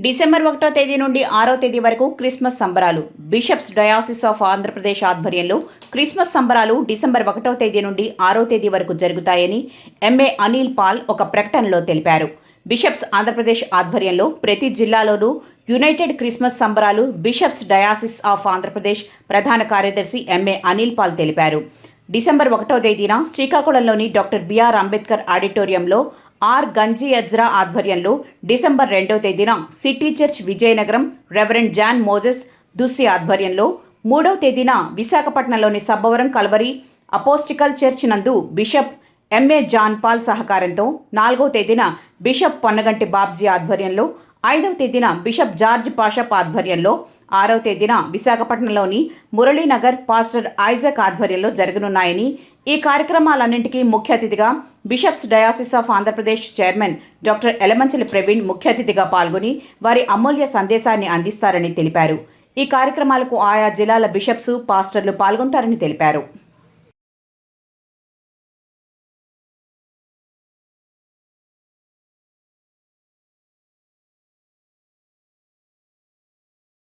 December 1వ తేదీ నుండి 6వ తేదీ వరకు క్రిస్మస్ సంబరాలు. బిషప్స్ డయాసిస్ ఆఫ్ ఆంధ్రప్రదేశ్ ఆధ్వర్యంలో క్రిస్మస్ సంబరాలు డిసెంబర్ 1వ తేదీ నుండి 6వ తేదీ వరకు జరుగుతాయని ఎంఏ అనిల్ పాల్ ఒక ప్రకటనలో తెలిపారు. బిషప్స్ ఆంధ్రప్రదేశ్ ఆధ్వర్యంలో ప్రతి జిల్లాలోనూ యునైటెడ్ క్రిస్మస్ సంబరాలు బిషప్స్ డయాసిస్ ఆఫ్ ఆంధ్రప్రదేశ్ ప్రధాన కార్యదర్శి ఎంఏ అనిల్ పాల్ తెలిపారు. డిసెంబర్ 1వ తేదీన శ్రీకాకుళంలోని డాక్టర్ బిఆర్ అంబేద్కర్ ఆడిటోరియంలో ఆర్ గంజి అజ్రా ఆధ్వర్యంలో, డిసెంబర్ 2వ తేదీన city church Vizianagaram reverend John Moses Dussi ఆధ్వర్యంలో, 3వ తేదీన విశాఖపట్నంలోని సబ్బవరం కల్వరి అపోస్టికల్ చర్చ్ నందు బిషప్ ఎంఏ జాన్ పాల్ సహకారంతో, 4వ తేదీన బిషప్ పొన్నగంటి బాబ్జీ ఆధ్వర్యంలో, 5వ తేదీన బిషప్ జార్జ్ పాషప్ ఆధ్వర్యంలో, 6వ తేదీన విశాఖపట్నంలోని మురళీనగర్ పాస్టర్ ఐజక్ ఆధ్వర్యంలో జరగనున్నాయని, ఈ కార్యక్రమాలన్నింటికీ ముఖ్య అతిథిగా bishops diocese of Andhra Pradesh chairman doctor Yelamanchili Praveen ముఖ్య అతిథిగా పాల్గొని వారి అమూల్య సందేశాన్ని అందిస్తారని తెలిపారు. ఈ కార్యక్రమాలకు ఆయా జిల్లాల బిషప్స్, పాస్టర్లు పాల్గొంటారని తెలిపారు.